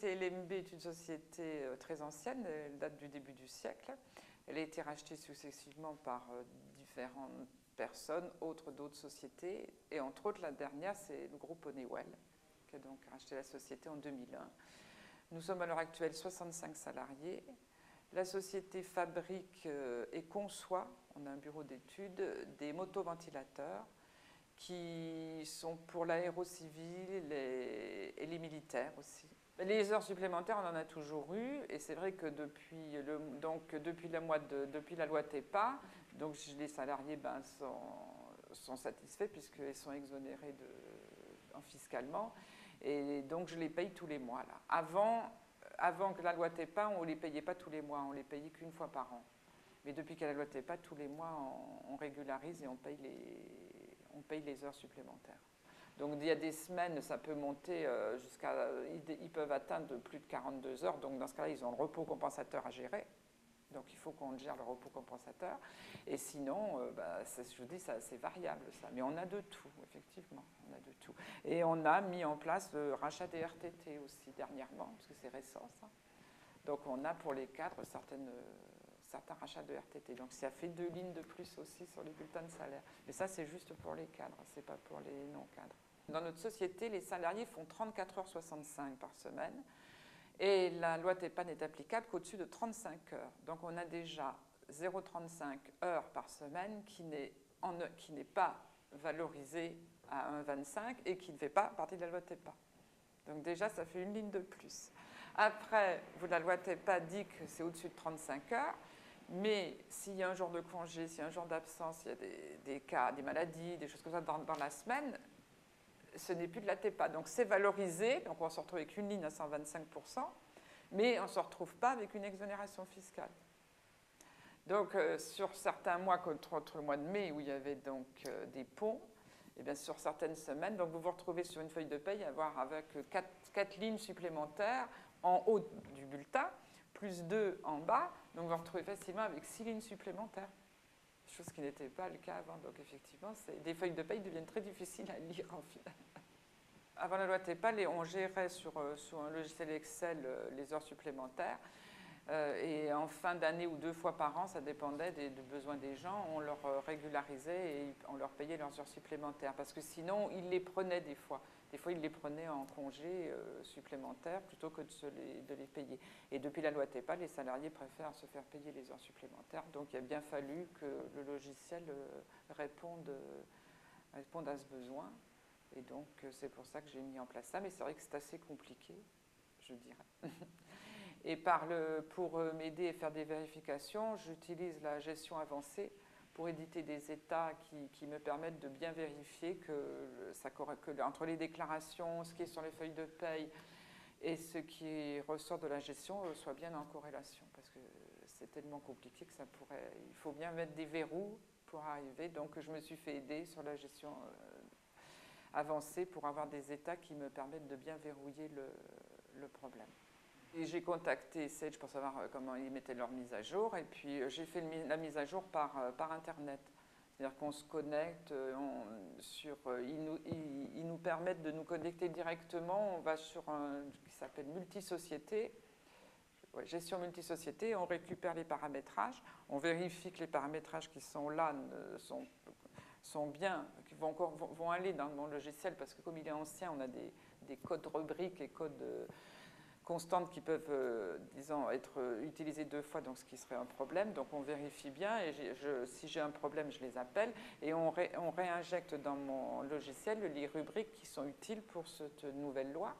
société LMB est une société très ancienne, elle date du début du siècle. Elle a été rachetée successivement par différentes personnes, d'autres sociétés. Et entre autres, la dernière, c'est le groupe Honeywell, qui a donc racheté la société en 2001. Nous sommes à l'heure actuelle 65 salariés. La société fabrique et conçoit, on a un bureau d'études, des motoventilateurs qui sont pour l'aérocivil et les militaires aussi. Les heures supplémentaires, on en a toujours eu, et c'est vrai que depuis la loi TEPA, donc les salariés sont satisfaits puisqu'ils sont exonérés fiscalement, et donc je les paye tous les mois. Là. Avant que la loi TEPA, on ne les payait pas tous les mois, on les payait qu'une fois par an. Mais depuis qu'il y a la loi TEPA, tous les mois, on régularise et on paye les heures supplémentaires. Donc il y a des semaines, ça peut monter jusqu'à... Ils peuvent atteindre plus de 42 heures, donc dans ce cas-là, ils ont le repos compensateur à gérer. Donc il faut qu'on gère le repos compensateur. Et sinon, je vous dis, c'est variable ça. Mais on a de tout, effectivement. On a de tout. Et on a mis en place le rachat des RTT aussi dernièrement, parce que c'est récent ça. Donc on a pour les cadres certains rachats de RTT. Donc ça fait 2 lignes de plus aussi sur les bulletins de salaire. Mais ça, c'est juste pour les cadres, c'est pas pour les non-cadres. Dans notre société, les salariés font 34h65 par semaine. Et la loi TEPA n'est applicable qu'au-dessus de 35 heures. Donc on a déjà 0,35 heures par semaine qui n'est pas valorisé à 1,25 et qui ne fait pas partie de la loi TEPA. Donc déjà, ça fait une ligne de plus. Après, la loi TEPA dit que c'est au-dessus de 35 heures, mais s'il y a un jour de congé, s'il y a un jour d'absence, s'il y a des cas, des maladies, des choses comme ça dans la semaine, ce n'est plus de la TEPA. Donc c'est valorisé, donc on se retrouve avec une ligne à 125%, mais on ne se retrouve pas avec une exonération fiscale. Donc sur certains mois, contre le mois de mai, où il y avait donc des ponts, et bien sur certaines semaines, donc vous vous retrouvez sur une feuille de paye avec 4 lignes supplémentaires en haut du bulletin, plus 2 en bas, donc vous vous retrouvez facilement avec 6 lignes supplémentaires. Chose qui n'était pas le cas avant. Donc effectivement, des feuilles de paye deviennent très difficiles à lire en final. Avant la loi TEPA, on gérait sur un logiciel Excel les heures supplémentaires. Et en fin d'année ou 2 fois par an, ça dépendait des besoins des gens, on leur régularisait et on leur payait leurs heures supplémentaires. Parce que sinon, ils les prenaient des fois. Des fois, ils les prenaient en congé supplémentaires plutôt que de les payer. Et depuis la loi TEPA, les salariés préfèrent se faire payer les heures supplémentaires. Donc, il a bien fallu que le logiciel réponde à ce besoin. Et donc, c'est pour ça que j'ai mis en place ça. Mais c'est vrai que c'est assez compliqué, je dirais. Et pour m'aider et faire des vérifications, j'utilise la gestion avancée pour éditer des états qui me permettent de bien vérifier que entre les déclarations, ce qui est sur les feuilles de paye et ce qui ressort de la gestion soit bien en corrélation. Parce que c'est tellement compliqué que il faut bien mettre des verrous pour arriver. Donc je me suis fait aider sur la gestion avancée pour avoir des états qui me permettent de bien verrouiller le problème. Et j'ai contacté Sage pour savoir comment ils mettaient leur mise à jour. Et puis j'ai fait la mise à jour par Internet. C'est-à-dire qu'on se connecte, ils nous permettent de nous connecter directement. On va sur un qui s'appelle multisociété, gestion multisociété, on récupère les paramétrages, on vérifie que les paramétrages qui sont là sont bien, qui vont aller dans mon logiciel, parce que comme il est ancien, on a des codes rubriques et codes constantes qui peuvent, disons, être utilisées 2 fois, donc ce qui serait un problème. Donc on vérifie bien, et si j'ai un problème, je les appelle, et on réinjecte dans mon logiciel les rubriques qui sont utiles pour cette nouvelle loi.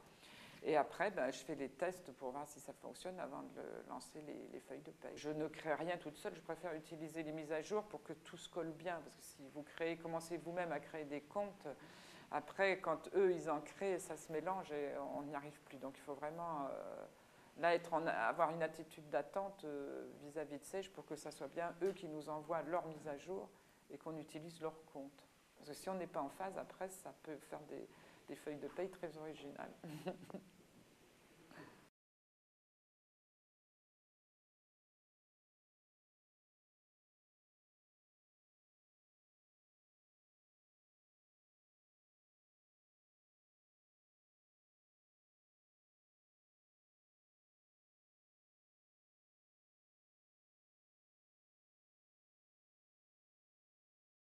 Et après, je fais les tests pour voir si ça fonctionne avant de lancer les feuilles de paye. Je ne crée rien toute seule, je préfère utiliser les mises à jour pour que tout se colle bien, parce que si vous commencez vous-même à créer des comptes, après, quand eux, ils en créent, ça se mélange et on n'y arrive plus. Donc, il faut vraiment avoir une attitude d'attente vis-à-vis de Sage pour que ça soit bien eux qui nous envoient leur mise à jour et qu'on utilise leur compte. Parce que si on n'est pas en phase, après, ça peut faire des feuilles de paye très originales.